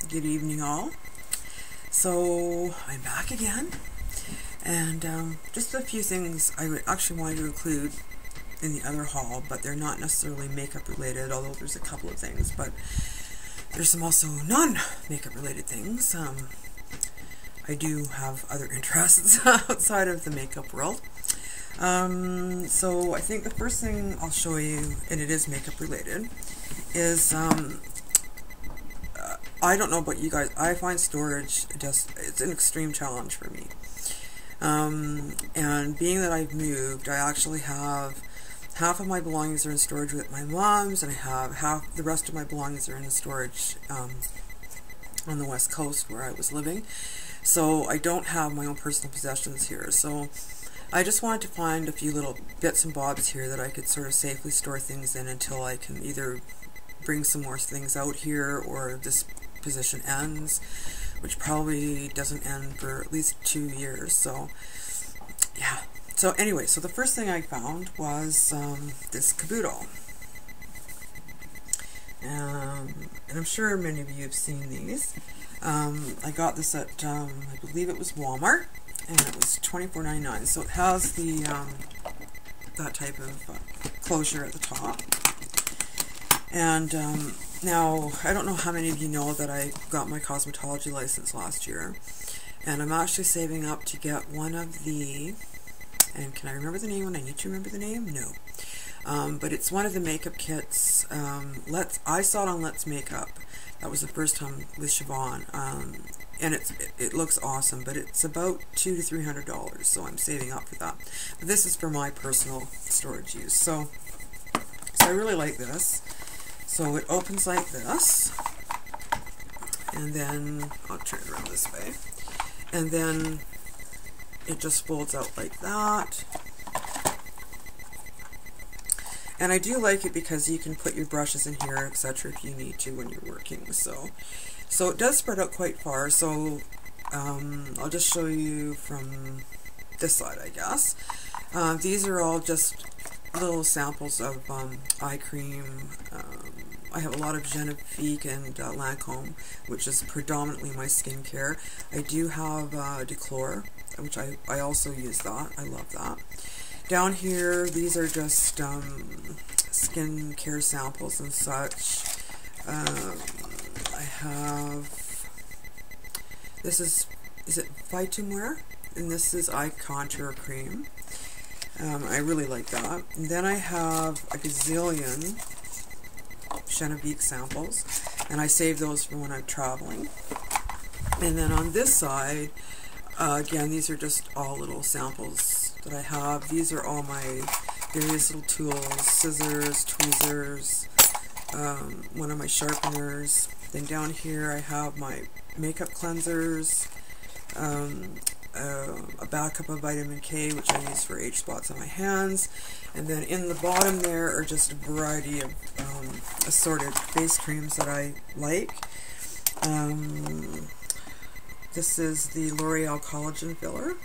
Good evening all. So I'm back again, and just a few things I would actually wanted to include in the other haul, but they're not necessarily makeup related, although there's a couple of things, but there's some also non-makeup related things. I do have other interests outside of the makeup world. So I think the first thing I'll show you, and it is makeup related, is I don't know about you guys, I find storage it's an extreme challenge for me. And being that I've moved, I actually have half of my belongings are in storage with my mom's, and I have the rest of my belongings are in the storage on the West Coast where I was living. So I don't have my own personal possessions here. So I just wanted to find a few little bits and bobs here that I could sort of safely store things in until I can either bring some more things out here or this position ends, which probably doesn't end for at least 2 years. So yeah. So anyway, so the first thing I found was this Caboodle. And I'm sure many of you have seen these. I got this at, I believe it was Walmart, and it was $24.99. So it has the that type of closure at the top. And now, I don't know how many of you know that I got my cosmetology license last year, and I'm actually saving up to get one of the, and can I remember the name when I need to remember the name? No. But it's one of the makeup kits. I saw it on Let's Makeup. That was the first time with Siobhan, and it looks awesome, but it's about $200 to $300, so I'm saving up for that. But this is for my personal storage use. So I really like this. So it opens like this, and then I'll turn it around this way, and then it just folds out like that. And I do like it because you can put your brushes in here, etc., if you need to when you're working. So it does spread out quite far. So I'll just show you from this side, I guess. These are all just little samples of eye cream. I have a lot of Genevieve and Lancome, which is predominantly my skincare. I do have DeCleor, which I also use that. I love that. Down here, these are just skincare samples and such. I have, this is it Vitamwear? And this is eye contour cream. I really like that. And then I have a gazillion Genevieve samples, and I save those for when I'm traveling. And then on this side, again, these are just all little samples that I have. These are all my various little tools, scissors, tweezers, one of my sharpeners. Then down here I have my makeup cleansers, a backup of vitamin K, which I use for age spots on my hands, and then in the bottom there are just a variety of assorted face creams that I like. This is the L'Oreal Collagen Filler.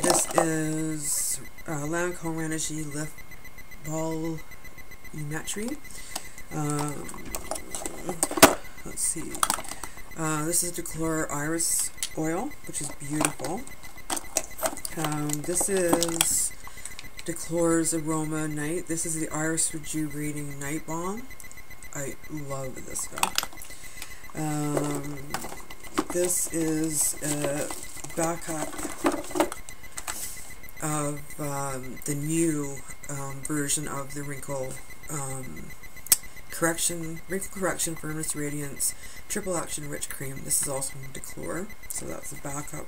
This is Lancome Energy Lift Ball Umetry. Let's see. This is DeCleor Iris Oil, which is beautiful. This is DeCleor's Aroma Night. This is the Iris Rejuvenating Night Balm. I love this stuff. This is a backup of the new version of the Wrinkle Correction Firmness Radiance Triple Action Rich Cream. This is also from DeCleor, so that's the backup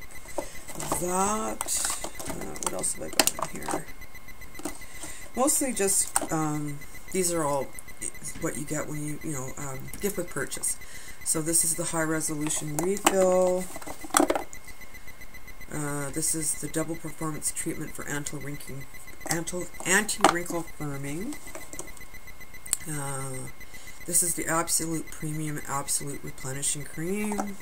of that. What else have I got in here? Mostly just these are all what you get when you gift with purchase. So this is the High Resolution Refill. This is the Double Performance Treatment for Anti-Wrinkle Firming. This is the Absolute Premium Absolute Replenishing Cream.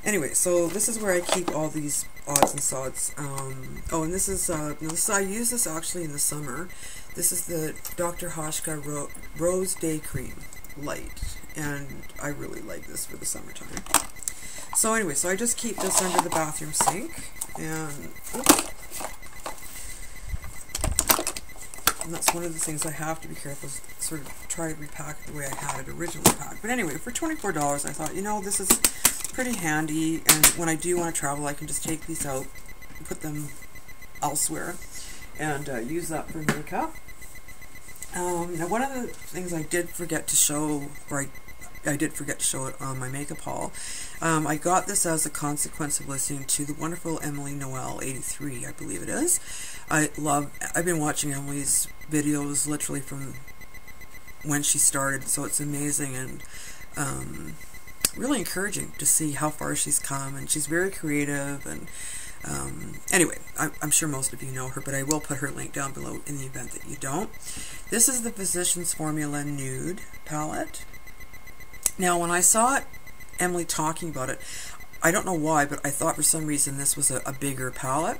Anyway, so this is where I keep all these odds and sods. Oh, and this is I use this actually in the summer. This is the Dr. Hauschka Rose Day Cream Light, and I really like this for the summertime. So anyway, so I just keep this under the bathroom sink, and that's one of the things I have to be careful, sort of try to repack it the way I had it originally packed. But anyway, for $24, I thought, you know, this is pretty handy, and when I do want to travel, I can just take these out and put them elsewhere and use that for makeup. Now, one of the things I did forget to show, or I did forget to show it on my makeup haul. I got this as a consequence of listening to the wonderful Emily Noel 83, I believe it is. I've been watching Emily's videos literally from when she started, so it's amazing and really encouraging to see how far she's come, and she's very creative, and anyway, I'm sure most of you know her, but I will put her link down below in the event that you don't. This is the Physicians Formula Nude palette. Now, when I saw Emily talking about it, I don't know why, but I thought for some reason this was a bigger palette.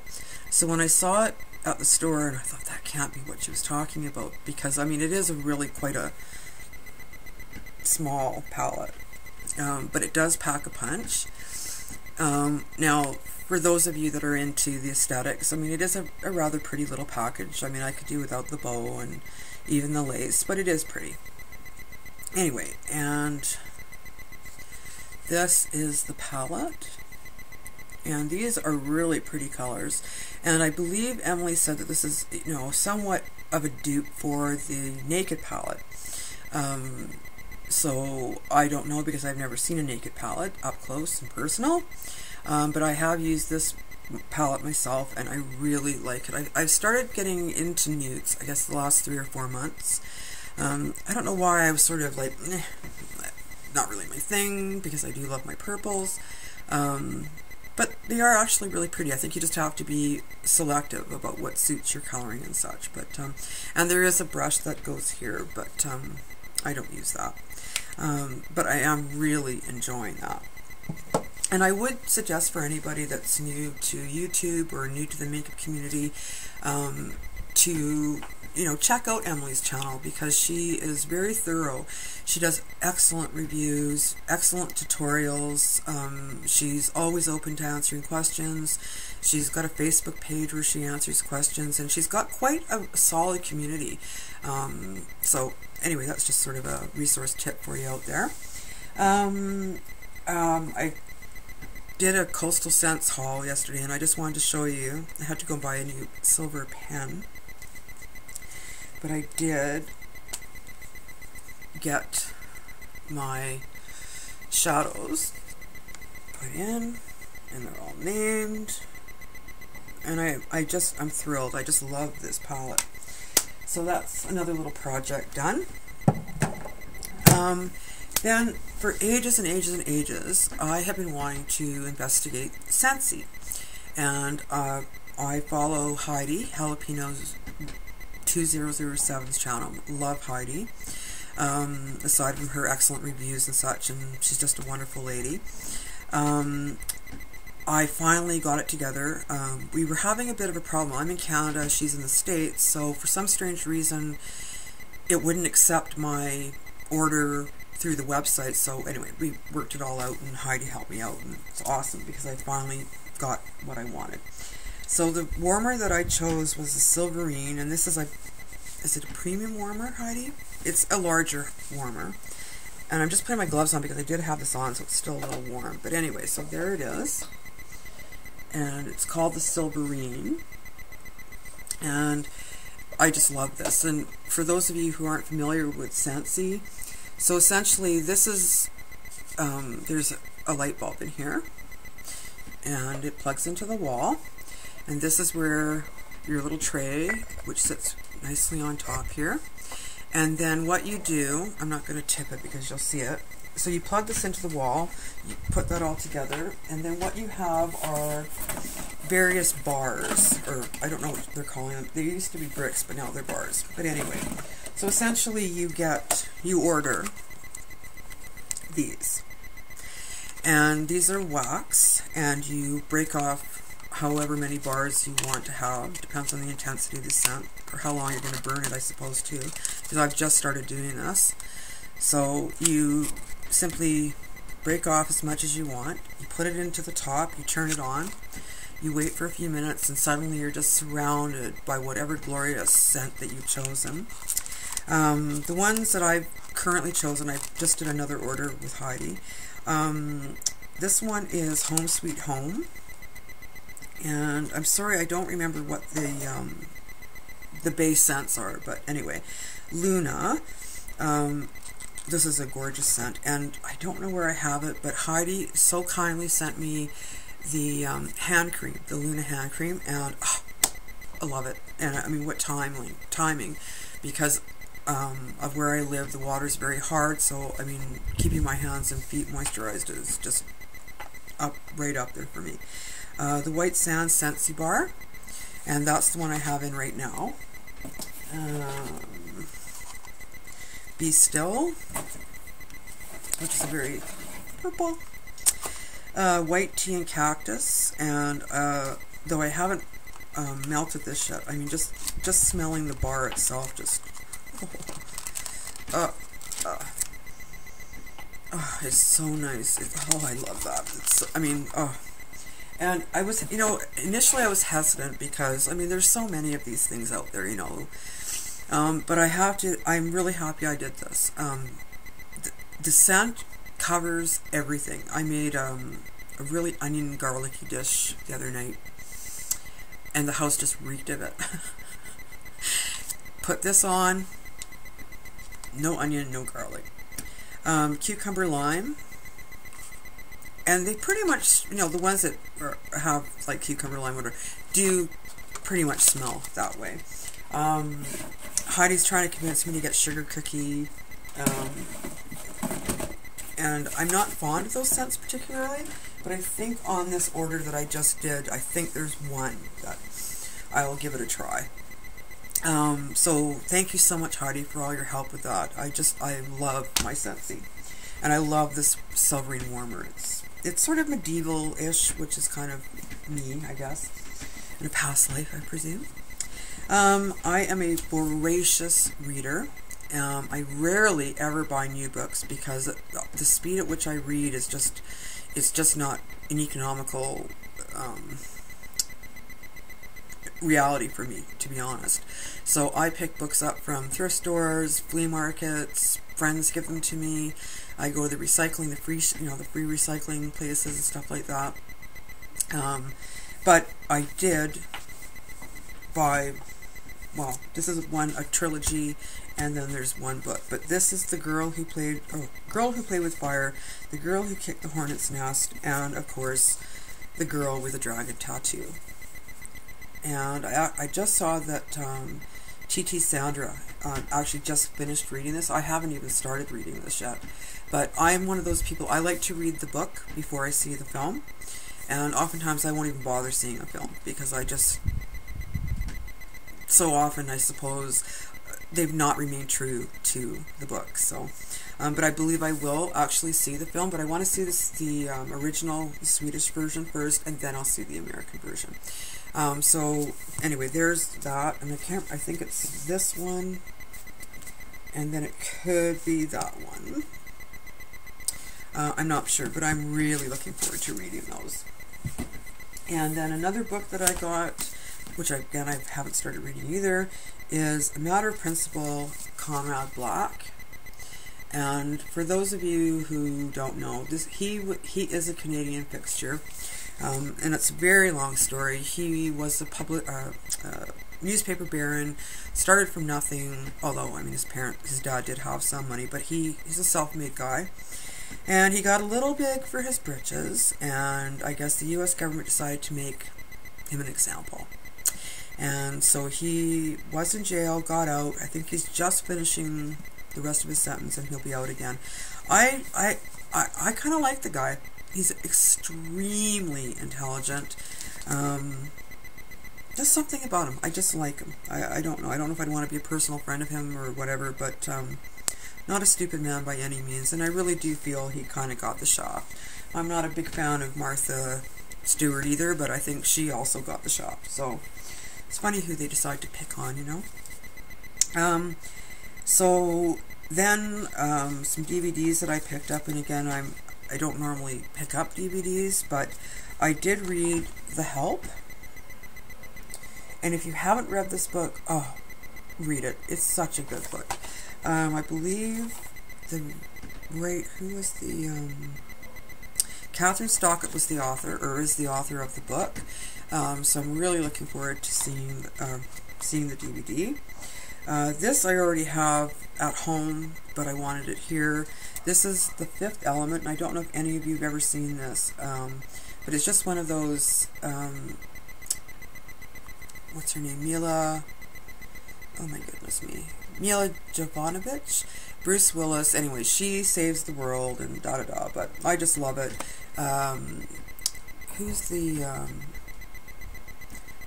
So when I saw it at the store, and I thought that can't be what she was talking about, because I mean it is really quite a small palette, but it does pack a punch. Now, for those of you that are into the aesthetics, I mean it is a rather pretty little package. I mean I could do without the bow and even the lace, but it is pretty. Anyway, and this is the palette, and these are really pretty colors, and I believe Emily said that this is, you know, somewhat of a dupe for the Naked palette. So I don't know, because I've never seen a Naked palette up close and personal, but I have used this palette myself, and I really like it. I've started getting into nudes, I guess, the last 3 or 4 months. I don't know why I was sort of like, not really my thing, because I do love my purples, but they are actually really pretty. I think you just have to be selective about what suits your coloring and such, but, and there is a brush that goes here, but I don't use that, but I am really enjoying that. And I would suggest for anybody that's new to YouTube or new to the makeup community, to, you know, check out Emily's channel, because she is very thorough. She does excellent reviews, excellent tutorials. She's always open to answering questions. She's got a Facebook page where she answers questions, and she's got quite a solid community. So anyway, that's just sort of a resource tip for you out there. I did a Coastal Scents haul yesterday, and I just wanted to show you. I had to go buy a new silver pen, but I did get my shadows put in, and they're all named, and I'm thrilled. I just love this palette. So that's another little project done. Then, for ages and ages and ages, I have been wanting to investigate Scentsy, and I follow Heidi, Jalapeno's 2007's channel. Love Heidi, aside from her excellent reviews and such, and she's just a wonderful lady. I finally got it together. We were having a bit of a problem. I'm in Canada, she's in the States, so for some strange reason it wouldn't accept my order through the website. So anyway, we worked it all out, and Heidi helped me out, and it's awesome because I finally got what I wanted. So the warmer that I chose was the Silverine, and this is it a premium warmer, Heidi? It's a larger warmer. And I'm just putting my gloves on because I did have this on, so it's still a little warm. But anyway, so there it is. And it's called the Silverine. And I just love this. And for those of you who aren't familiar with Scentsy, so essentially this is, there's a light bulb in here, and it plugs into the wall, and this is where your little tray, which sits nicely on top here, and then what you do, I'm not going to tip it because you'll see it, so you plug this into the wall, you put that all together, and then what you have are various bars, or I don't know what they're calling them. They used to be bricks, but now they're bars. But anyway, so essentially you order these, and these are wax, and you break off however many bars you want to have. Depends on the intensity of the scent, or how long you're going to burn it, I suppose, too. Because I've just started doing this. So you simply break off as much as you want. You put it into the top, you turn it on, you wait for a few minutes, and suddenly you're just surrounded by whatever glorious scent that you've chosen. The ones that I've currently chosen, I just did another order with Heidi. This one is Home Sweet Home, and I'm sorry I don't remember what the base scents are, but anyway, Luna. This is a gorgeous scent, and I don't know where I have it, but Heidi so kindly sent me the hand cream, the Luna hand cream, and I love it. And I mean, what timing, because of where I live, the water's very hard, so I mean, keeping my hands and feet moisturized is just right up there for me. The White Sand Scentsy bar, and that's the one I have in right now. Be Still, which is a very purple. White Tea and Cactus, and though I haven't melted this yet, I mean, just smelling the bar itself, just it's so nice. I love that. It's, I mean, and I was, you know, initially I was hesitant because, I mean, there's so many of these things out there, you know, but I'm really happy I did this. The scent covers everything. I made a really onion garlicky dish the other night, and the house just reeked of it. Put this on, no onion, no garlic. Cucumber lime, and they pretty much, you know, the ones that have like cucumber lime whatever do pretty much smell that way. Heidi's trying to convince me to get sugar cookie, and I'm not fond of those scents particularly, but I think on this order that I just did, I think there's one that I will give it a try. So thank you so much, Heidi, for all your help with that. I love my Scentsy, and I love this Silverine Warmer. It's sort of medieval-ish, which is kind of me, I guess, in a past life, I presume. I am a voracious reader. I rarely ever buy new books because the speed at which I read is just not an economical reality for me, to be honest. So I pick books up from thrift stores, flea markets, friends give them to me. I go to the recycling, the free recycling places and stuff like that. But I did buy, well, this is a trilogy, and then there's one book. But this is The Girl Who Played with Fire, The Girl Who Kicked the Hornet's Nest, and of course, The Girl with a Dragon Tattoo. And I just saw that T.T. Sandra actually just finished reading this. I haven't even started reading this yet. But I'm one of those people, I like to read the book before I see the film. And oftentimes I won't even bother seeing a film because I just, so often I suppose, they've not remained true to the book. So, but I believe I will actually see the film, but I want to see the original Swedish version first, and then I'll see the American version. So anyway, there's that, and I think it's this one, and then it could be that one. I'm not sure, but I'm really looking forward to reading those. And then another book that I got, which again I haven't started reading either, is A Matter of Principle, Conrad Black. And for those of you who don't know, he is a Canadian fixture. And it's a very long story. He was a newspaper baron, started from nothing, although, I mean, his dad did have some money, but he's a self-made guy. And he got a little big for his britches, and I guess the U.S. government decided to make him an example. And so he was in jail, got out. I think he's just finishing the rest of his sentence, and he'll be out again. I kind of like the guy. He's extremely intelligent. There's something about him. I just like him. I don't know. I don't know if I'd want to be a personal friend of him or whatever, but not a stupid man by any means. And I really do feel he kind of got the shaft. I'm not a big fan of Martha Stewart either, but I think she also got the shop. So it's funny who they decide to pick on, you know. So then some DVDs that I picked up, and again, I don't normally pick up DVDs, but I did read The Help. And if you haven't read this book, oh, read it. It's such a good book. I believe who was the Catherine Stockett was the author, or is the author of the book. So I'm really looking forward to seeing the DVD. This I already have at home, but I wanted it here. This is The Fifth Element, and I don't know if any of you have ever seen this, but it's just one of those, what's her name, Mila Jovanovic, Bruce Willis, anyway, she saves the world and da-da-da, but I just love it.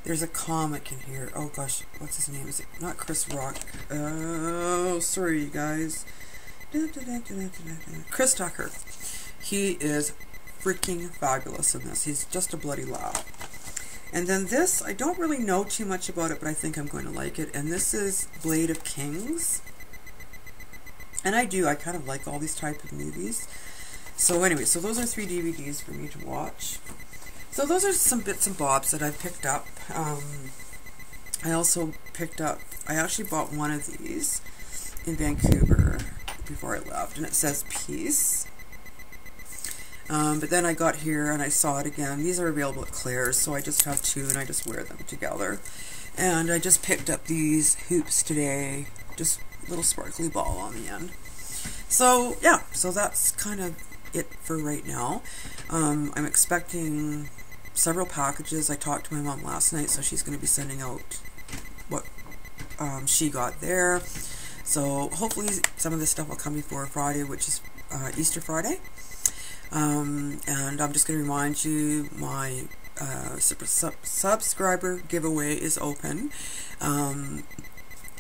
There's a comic in here. Oh gosh, what's his name? Is it not Chris Rock? Oh, sorry you guys. Chris Tucker. He is freaking fabulous in this. He's just a bloody laugh. And then this, I don't really know too much about it, but I think I'm going to like it. And this is Blade of Kings. And I kind of like all these type of movies. So anyway, so those are 3 DVDs for me to watch. So those are some bits and bobs that I've picked up. I also picked up, I actually bought one of these in Vancouver before I left, and it says Peace. But then I got here and I saw it again. These are available at Claire's, so I just have 2 and I just wear them together. And I just picked up these hoops today, just a little sparkly ball on the end. So yeah, so that's kind of it for right now. I'm expecting several packages. I talked to my mom last night, so she's going to be sending out what she got there. So hopefully some of this stuff will come before Friday, which is Easter Friday. And I'm just going to remind you, my subscriber giveaway is open, and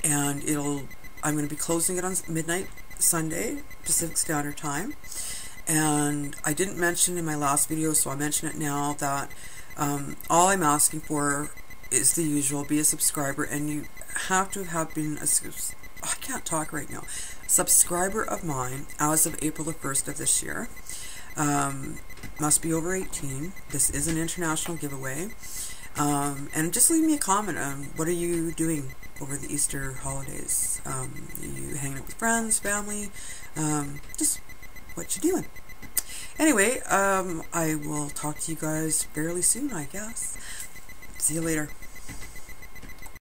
I'm going to be closing it on midnight Sunday Pacific Standard Time. And I didn't mention in my last video, so I mention it now, that all I'm asking for is the usual: be a subscriber, and you have to have been I can't talk right now. Subscriber of mine as of April the 1st of this year. Must be over 18. This is an international giveaway. And just leave me a comment on what are you doing over the Easter holidays. Are you hanging out with friends, family? Just what you doing. Anyway, I will talk to you guys fairly soon, I guess. See you later.